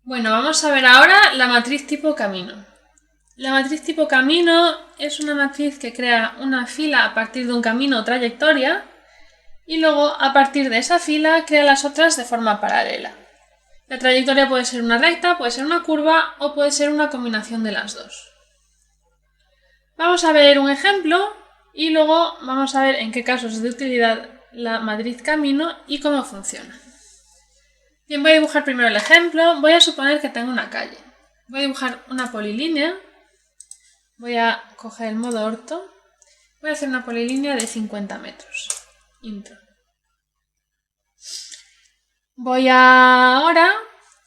Bueno, vamos a ver ahora la matriz tipo camino. La matriz tipo camino es una matriz que crea una fila a partir de un camino o trayectoria y luego a partir de esa fila crea las otras de forma paralela. La trayectoria puede ser una recta, puede ser una curva o puede ser una combinación de las dos. Vamos a ver un ejemplo y luego vamos a ver en qué casos es de utilidad la matriz camino y cómo funciona. Bien, voy a dibujar primero el ejemplo. Voy a suponer que tengo una calle. Voy a dibujar una polilínea. Voy a coger el modo orto. Voy a hacer una polilínea de 50 metros. Intro. Ahora,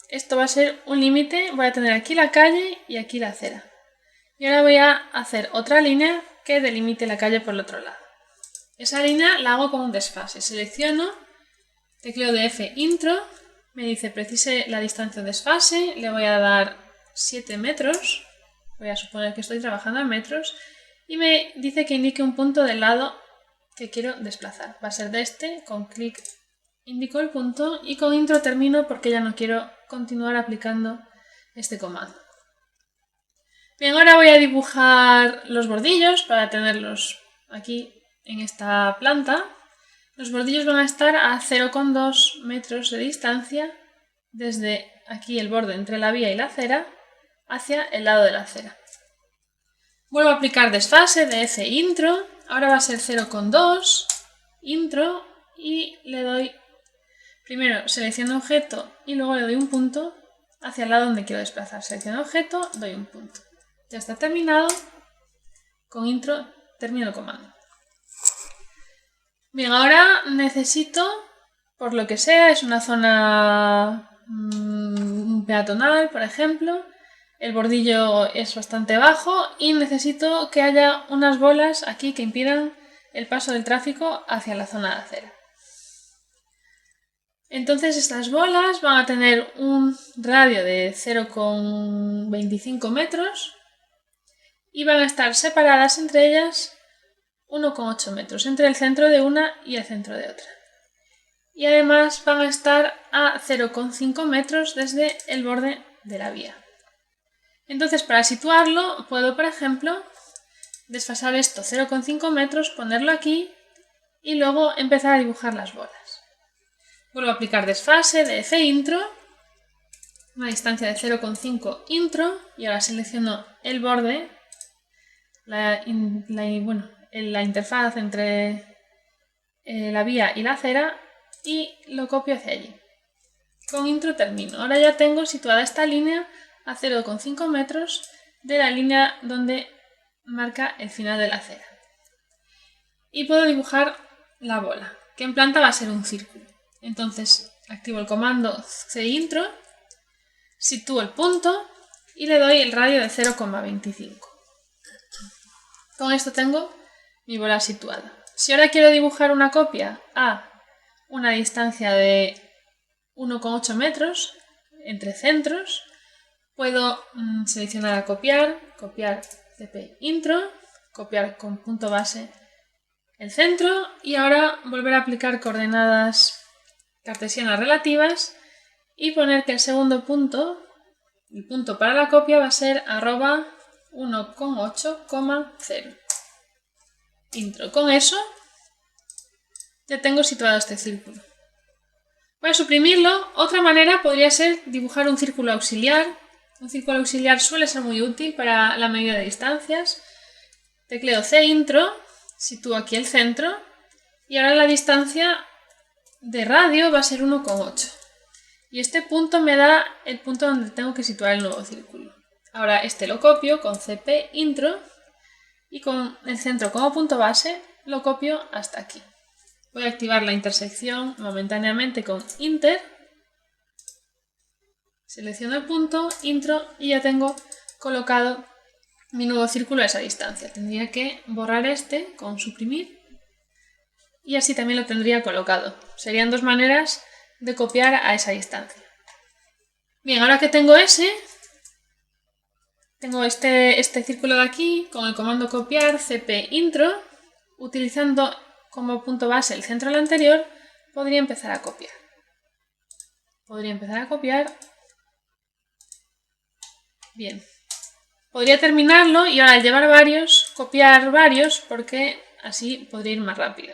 esto va a ser un límite. Voy a tener aquí la calle y aquí la acera. Y ahora voy a hacer otra línea que delimite la calle por el otro lado. Esa línea la hago con un desfase. Selecciono, tecleo de F, intro. Me dice precise la distancia de desfase, le voy a dar 7 metros, voy a suponer que estoy trabajando en metros, y me dice que indique un punto del lado que quiero desplazar. Va a ser de este, con clic indico el punto y con intro termino porque ya no quiero continuar aplicando este comando. Bien, ahora voy a dibujar los bordillos para tenerlos aquí en esta planta. Los bordillos van a estar a 0,2 metros de distancia desde aquí el borde entre la vía y la acera hacia el lado de la acera. Vuelvo a aplicar desfase de F intro, ahora va a ser 0,2 intro y le doy, primero selecciono objeto y luego le doy un punto hacia el lado donde quiero desplazar. Selecciono objeto, doy un punto. Ya está terminado, con intro termino el comando. Bien, ahora necesito, por lo que sea, es una zona peatonal, por ejemplo, el bordillo es bastante bajo y necesito que haya unas bolas aquí que impidan el paso del tráfico hacia la zona de acera. Entonces estas bolas van a tener un radio de 0,25 metros y van a estar separadas entre ellas 1,8 metros, entre el centro de una y el centro de otra. Y además van a estar a 0,5 metros desde el borde de la vía. Entonces, para situarlo, puedo, por ejemplo, desfasar esto 0,5 metros, ponerlo aquí y luego empezar a dibujar las bolas. Vuelvo a aplicar desfase de F intro, una distancia de 0,5 intro y ahora selecciono el borde, la interfaz entre la vía y la acera y lo copio hacia allí. Con intro termino. Ahora ya tengo situada esta línea a 0,5 metros de la línea donde marca el final de la acera. Y puedo dibujar la bola, que en planta va a ser un círculo. Entonces activo el comando cintro, sitúo el punto y le doy el radio de 0,25. Con esto tengo mi bola situada. Si ahora quiero dibujar una copia a una distancia de 1,8 metros entre centros, puedo seleccionar a copiar, copiar cp intro, copiar con punto base el centro y ahora volver a aplicar coordenadas cartesianas relativas y poner que el segundo punto, el punto para la copia, va a ser arroba 1,8,0. Intro. Con eso ya tengo situado este círculo. Voy a suprimirlo. Otra manera podría ser dibujar un círculo auxiliar. Un círculo auxiliar suele ser muy útil para la medida de distancias. Tecleo C intro, sitúo aquí el centro y ahora la distancia de radio va a ser 1,8. Y este punto me da el punto donde tengo que situar el nuevo círculo. Ahora este lo copio con CP intro y con el centro como punto base lo copio hasta aquí. Voy a activar la intersección momentáneamente con Inter. Selecciono el punto, intro y ya tengo colocado mi nuevo círculo a esa distancia. Tendría que borrar este con suprimir y así también lo tendría colocado. Serían dos maneras de copiar a esa distancia. Bien, ahora que tengo tengo este círculo de aquí con el comando copiar cp intro, utilizando como punto base el centro del anterior, podría empezar a copiar. Bien. Podría terminarlo y ahora al llevar varios, copiar varios, porque así podría ir más rápido.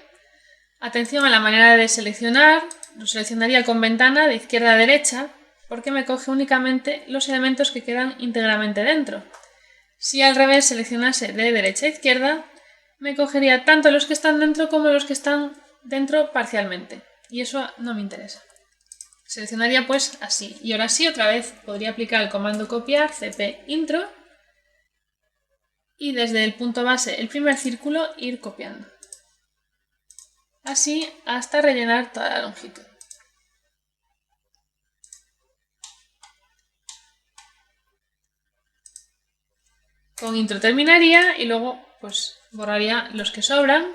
Atención a la manera de seleccionar. Lo seleccionaría con ventana de izquierda a derecha, porque me coge únicamente los elementos que quedan íntegramente dentro. Si al revés seleccionase de derecha a izquierda, me cogería tanto los que están dentro como los que están dentro parcialmente. Y eso no me interesa. Seleccionaría pues así. Y ahora sí, otra vez podría aplicar el comando copiar, cp intro, y desde el punto base, el primer círculo, ir copiando. Así hasta rellenar toda la longitud. Con intro terminaría y luego pues borraría los que sobran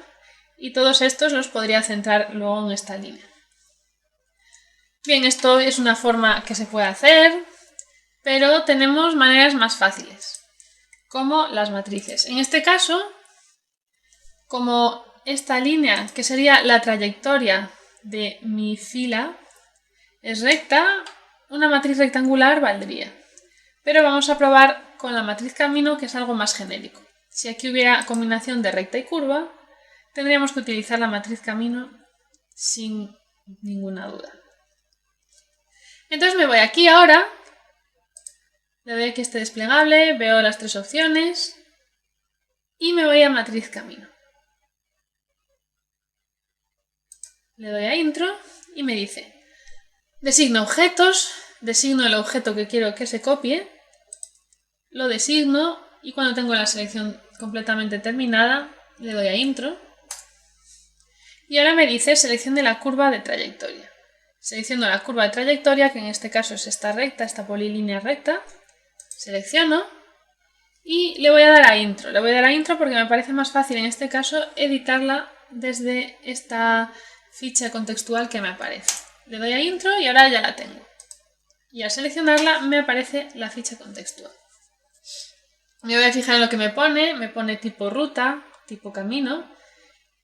y todos estos los podría centrar luego en esta línea. Bien, esto es una forma que se puede hacer, pero tenemos maneras más fáciles, como las matrices. En este caso, como esta línea, que sería la trayectoria de mi fila, es recta, una matriz rectangular valdría. Pero vamos a probar con la matriz camino, que es algo más genérico. Si aquí hubiera combinación de recta y curva, tendríamos que utilizar la matriz camino sin ninguna duda. Entonces me voy aquí ahora, le doy aquí este desplegable, veo las tres opciones y me voy a matriz camino. Le doy a intro y me dice, designo objetos, designo el objeto que quiero que se copie, lo designo y cuando tengo la selección completamente terminada, le doy a intro. Y ahora me dice seleccione la curva de trayectoria. Selecciono la curva de trayectoria, que en este caso es esta recta, esta polilínea recta. Selecciono y le voy a dar a intro. Le voy a dar a intro porque me parece más fácil en este caso editarla desde esta ficha contextual que me aparece. Le doy a intro y ahora ya la tengo. Y al seleccionarla me aparece la ficha contextual. Me voy a fijar en lo que me pone tipo ruta, tipo camino,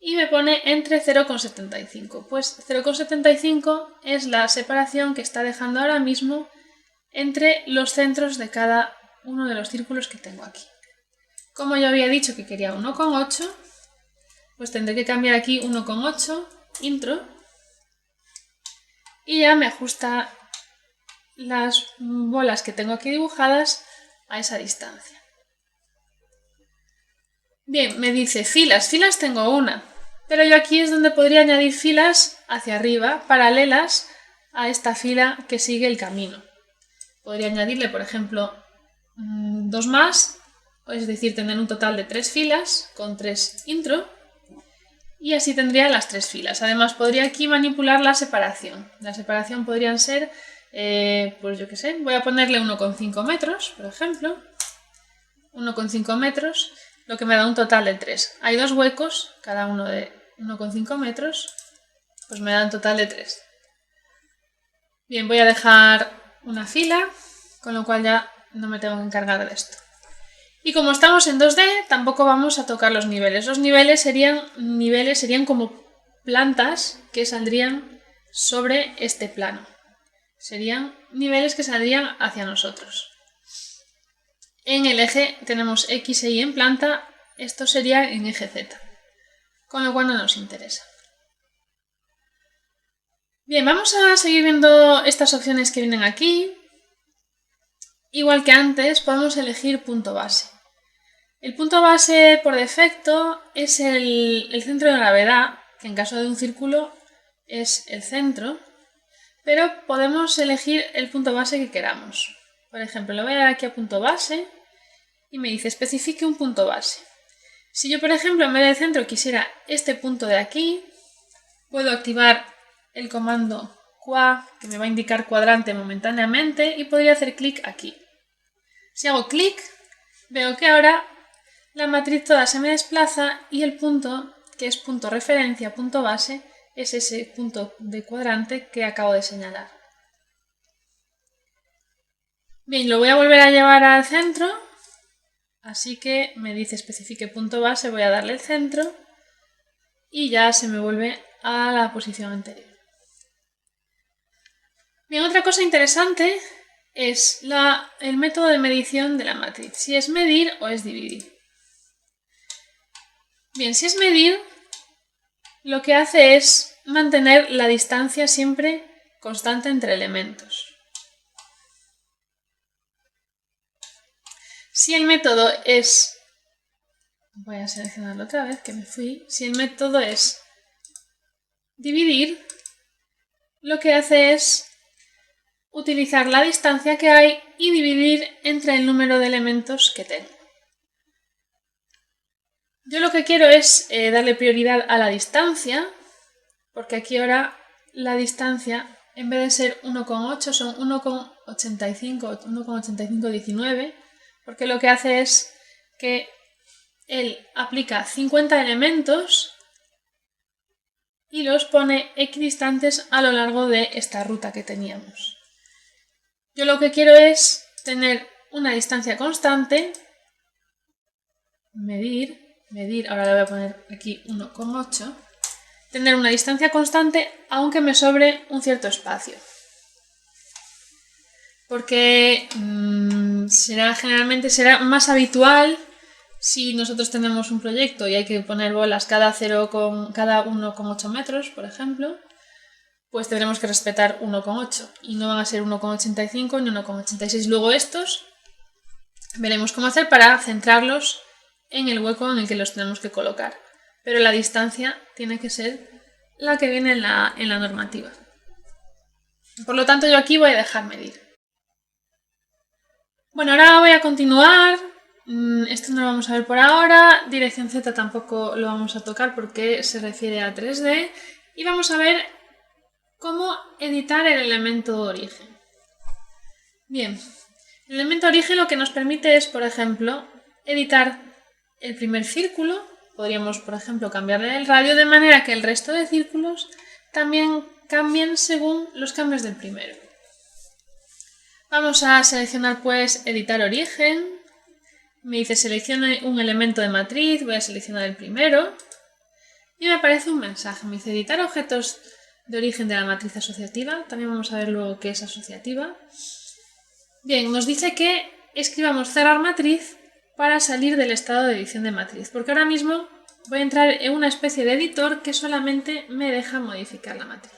y me pone entre 0,75. Pues 0,75 es la separación que está dejando ahora mismo entre los centros de cada uno de los círculos que tengo aquí. Como yo había dicho que quería 1,8, pues tendré que cambiar aquí 1,8, intro, y ya me ajusta las bolas que tengo aquí dibujadas a esa distancia. Bien, me dice filas. Filas tengo una, pero yo aquí es donde podría añadir filas hacia arriba, paralelas a esta fila que sigue el camino. Podría añadirle, por ejemplo, 2 más, es decir, tener un total de 3 filas con 3 intro, y así tendría las 3 filas. Además, podría aquí manipular la separación. La separación podrían ser, pues yo qué sé, voy a ponerle 1,5 metros, por ejemplo, 1,5 metros, lo que me da un total de 3. Hay 2 huecos, cada uno de 1,5 metros, pues me da un total de 3. Bien, voy a dejar una fila, con lo cual ya no me tengo que encargar de esto. Y como estamos en 2D, tampoco vamos a tocar los niveles. Los niveles serían como plantas que saldrían sobre este plano. Serían niveles que saldrían hacia nosotros. En el eje tenemos X e Y en planta, esto sería en eje Z, con lo cual no nos interesa. Bien, vamos a seguir viendo estas opciones que vienen aquí. Igual que antes, podemos elegir punto base. El punto base por defecto es el centro de gravedad, que en caso de un círculo es el centro, pero podemos elegir el punto base que queramos. Por ejemplo, le voy a dar aquí a punto base y me dice especifique un punto base. Si yo, por ejemplo, en vez del centro quisiera este punto de aquí, puedo activar el comando qua, que me va a indicar cuadrante momentáneamente, y podría hacer clic aquí. Si hago clic, veo que ahora la matriz toda se me desplaza y el punto, que es punto referencia, punto base, es ese punto de cuadrante que acabo de señalar. Bien, lo voy a volver a llevar al centro, así que me dice especifique punto base, voy a darle el centro y ya se me vuelve a la posición anterior. Bien, otra cosa interesante es el método de medición de la matriz, si es medir o es dividir. Bien, si es medir, lo que hace es mantener la distancia siempre constante entre elementos. Si el método es... Voy a seleccionarlo otra vez, que me fui. Si el método es dividir, lo que hace es utilizar la distancia que hay y dividir entre el número de elementos que tengo. Yo lo que quiero es darle prioridad a la distancia, porque aquí ahora la distancia, en vez de ser 1,8, son 1,8519, porque lo que hace es que él aplica 50 elementos y los pone equidistantes a lo largo de esta ruta que teníamos. Yo lo que quiero es tener una distancia constante, medir, ahora le voy a poner aquí 1,8, tener una distancia constante aunque me sobre un cierto espacio. Porque generalmente será más habitual si nosotros tenemos un proyecto y hay que poner bolas cada 1,8 metros, por ejemplo, pues tendremos que respetar 1,8 y no van a ser 1,85 ni 1,86. Luego estos veremos cómo hacer para centrarlos en el hueco en el que los tenemos que colocar. Pero la distancia tiene que ser la que viene en la normativa. Por lo tanto, yo aquí voy a dejar medir. Bueno, ahora voy a continuar. Esto no lo vamos a ver por ahora. Dirección Z tampoco lo vamos a tocar porque se refiere a 3D. Y vamos a ver cómo editar el elemento origen. Bien, el elemento origen lo que nos permite es, por ejemplo, editar el primer círculo. Podríamos, por ejemplo, cambiarle el radio de manera que el resto de círculos también cambien según los cambios del primero. Vamos a seleccionar pues editar origen. Me dice seleccione un elemento de matriz, voy a seleccionar el primero. Y me aparece un mensaje, me dice editar objetos de origen de la matriz asociativa. También vamos a ver luego qué es asociativa. Bien, nos dice que escribamos cerrar matriz para salir del estado de edición de matriz, porque ahora mismo voy a entrar en una especie de editor que solamente me deja modificar la matriz.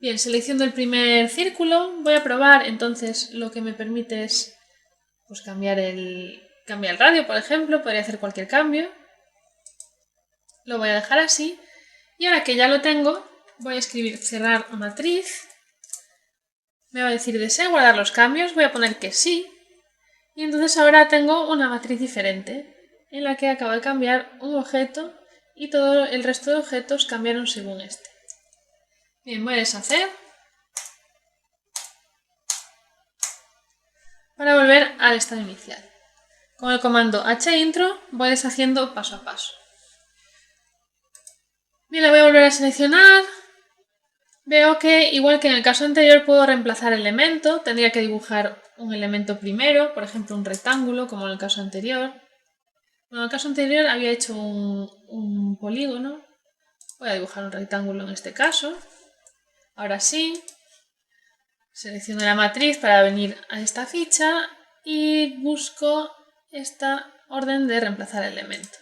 Bien, selecciono el primer círculo, voy a probar, entonces lo que me permite es pues, cambiar el radio, por ejemplo, podría hacer cualquier cambio. Lo voy a dejar así y ahora que ya lo tengo, voy a escribir cerrar matriz. Me va a decir ¿desea guardar los cambios? Voy a poner que sí. Y entonces ahora tengo una matriz diferente en la que acabo de cambiar un objeto y todo el resto de objetos cambiaron según este. Bien, voy a deshacer para volver al estado inicial. Con el comando hintro voy deshaciendo paso a paso. Bien, la voy a volver a seleccionar. Veo que, igual que en el caso anterior, puedo reemplazar elemento. Tendría que dibujar un elemento primero, por ejemplo un rectángulo, como en el caso anterior. Bueno, en el caso anterior había hecho un polígono. Voy a dibujar un rectángulo en este caso. Ahora sí. Selecciono la matriz para venir a esta ficha y busco esta orden de reemplazar elemento.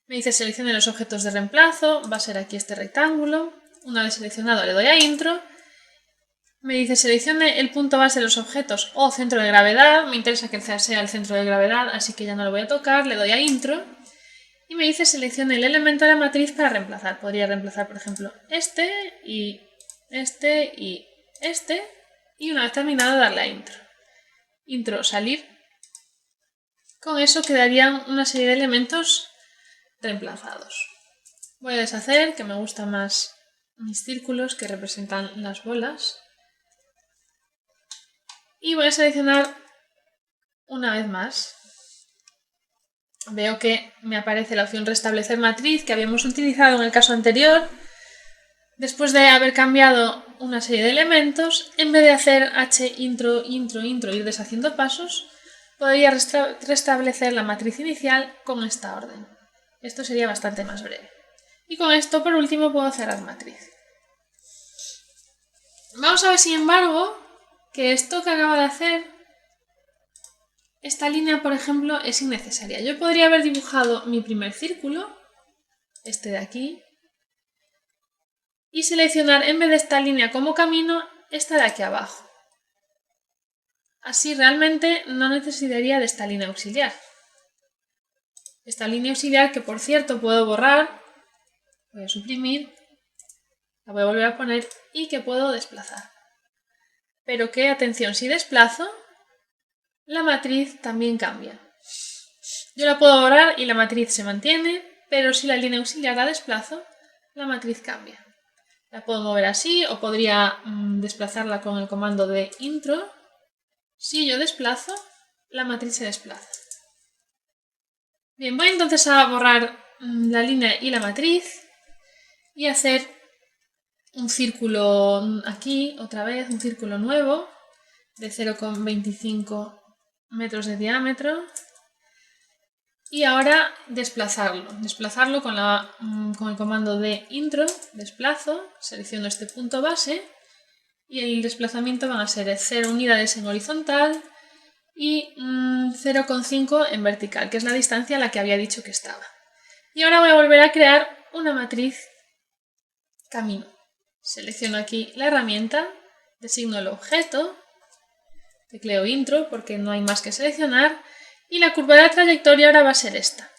Me dice seleccione los objetos de reemplazo, va a ser aquí este rectángulo. Una vez seleccionado le doy a intro. Me dice seleccione el punto base de los objetos o centro de gravedad. Me interesa que sea el centro de gravedad, así que ya no lo voy a tocar. Le doy a intro. Y me dice seleccione el elemento de la matriz para reemplazar. Podría reemplazar, por ejemplo, este y este y este. Y una vez terminado darle a intro. Intro salir. Con eso quedarían una serie de elementos reemplazados. Voy a deshacer, que me gustan más mis círculos que representan las bolas. Y voy a seleccionar una vez más. Veo que me aparece la opción restablecer matriz que habíamos utilizado en el caso anterior. Después de haber cambiado una serie de elementos, en vez de hacer intro, intro, intro, ir deshaciendo pasos, podría restablecer la matriz inicial con esta orden. Esto sería bastante más breve. Y con esto, por último, puedo cerrar matriz. Vamos a ver, sin embargo, que esto que acabo de hacer, esta línea, por ejemplo, es innecesaria. Yo podría haber dibujado mi primer círculo, este de aquí, y seleccionar en vez de esta línea como camino, esta de aquí abajo. Así realmente no necesitaría de esta línea auxiliar. Esta línea auxiliar que, por cierto, puedo borrar, voy a suprimir, la voy a volver a poner y que puedo desplazar. Pero que, atención, si desplazo, la matriz también cambia. Yo la puedo borrar y la matriz se mantiene, pero si la línea auxiliar la desplazo, la matriz cambia. La puedo mover así o podría desplazarla con el comando de intro. Si yo desplazo, la matriz se desplaza. Bien, voy entonces a borrar la línea y la matriz y hacer un círculo aquí, otra vez, un círculo nuevo de 0,25 metros de diámetro. Y ahora desplazarlo con el comando de intro, desplazo, selecciono este punto base y el desplazamiento van a ser 0 unidades en horizontal y 0,5 en vertical, que es la distancia a la que había dicho que estaba. Y ahora voy a volver a crear una matriz camino. Selecciono aquí la herramienta, designo el objeto, tecleo intro porque no hay más que seleccionar. Y la curva de la trayectoria ahora va a ser esta.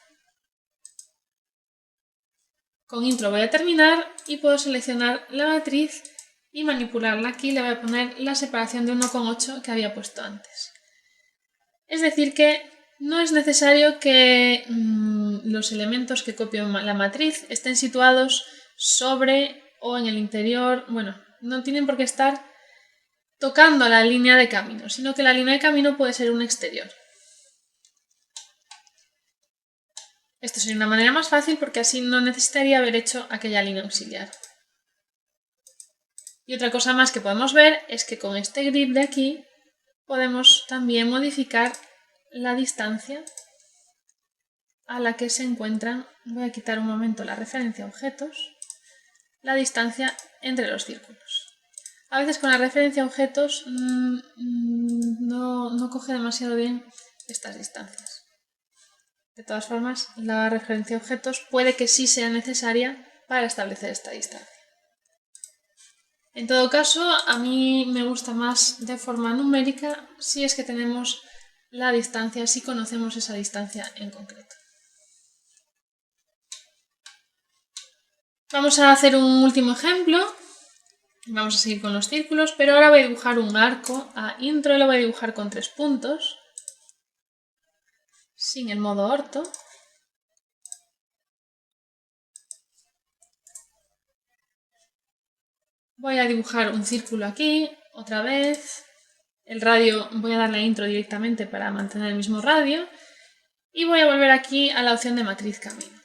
Con intro voy a terminar y puedo seleccionar la matriz y manipularla. Aquí le voy a poner la separación de 1,8 que había puesto antes. Es decir que no es necesario que los elementos que copio en la matriz estén situados sobre o en el interior. Bueno, no tienen por qué estar tocando la línea de camino, sino que la línea de camino puede ser un exterior. Esto sería una manera más fácil porque así no necesitaría haber hecho aquella línea auxiliar. Y otra cosa más que podemos ver es que con este grid de aquí podemos también modificar la distancia a la que se encuentran. Voy a quitar un momento la referencia a objetos, la distancia entre los círculos. A veces con la referencia a objetos no coge demasiado bien estas distancias. De todas formas, la referencia a objetos puede que sí sea necesaria para establecer esta distancia. En todo caso, a mí me gusta más de forma numérica si es que tenemos la distancia, si conocemos esa distancia en concreto. Vamos a hacer un último ejemplo. Vamos a seguir con los círculos, pero ahora voy a dibujar un arco a intro y lo voy a dibujar con 3 puntos, sin el modo orto. Voy a dibujar un círculo aquí, otra vez. El radio, voy a darle a intro directamente para mantener el mismo radio. Y voy a volver aquí a la opción de matriz camino.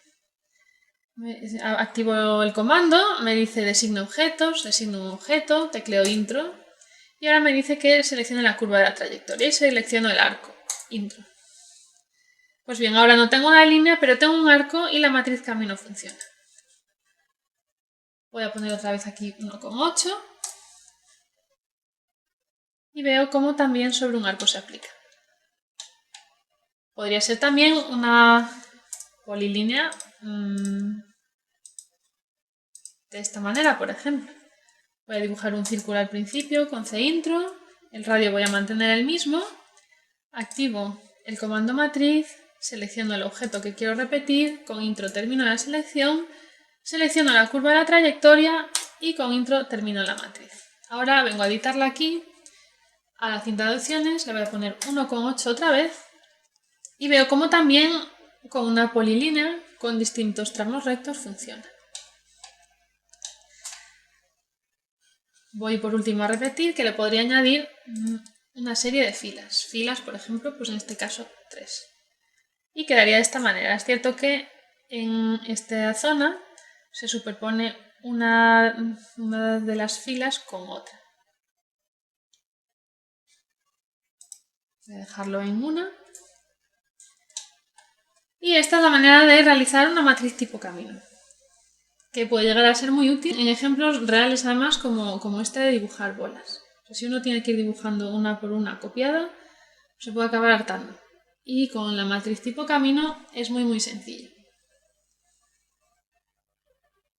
Activo el comando, me dice designa objetos, designo un objeto, tecleo intro. Y ahora me dice que seleccione la curva de la trayectoria y selecciono el arco, intro. Pues bien, ahora no tengo una línea, pero tengo un arco y la matriz camino funciona. Voy a poner otra vez aquí 1,8 y veo cómo también sobre un arco se aplica. Podría ser también una polilínea de esta manera, por ejemplo. Voy a dibujar un círculo al principio con cintro, el radio voy a mantener el mismo, activo el comando matriz, selecciono el objeto que quiero repetir, con intro termino la selección, selecciono la curva de la trayectoria y con intro termino la matriz. Ahora vengo a editarla aquí, a la cinta de opciones, le voy a poner 1,8 otra vez y veo cómo también con una polilínea con distintos tramos rectos funciona. Voy por último a repetir que le podría añadir una serie de filas. Filas, por ejemplo, pues en este caso 3. Y quedaría de esta manera. Es cierto que en esta zona se superpone una de las filas con otra. Voy a dejarlo en una. Y esta es la manera de realizar una matriz tipo camino, que puede llegar a ser muy útil en ejemplos reales además como este de dibujar bolas. Pues si uno tiene que ir dibujando una por una copiada, se puede acabar hartando. Y con la matriz tipo camino es muy sencillo.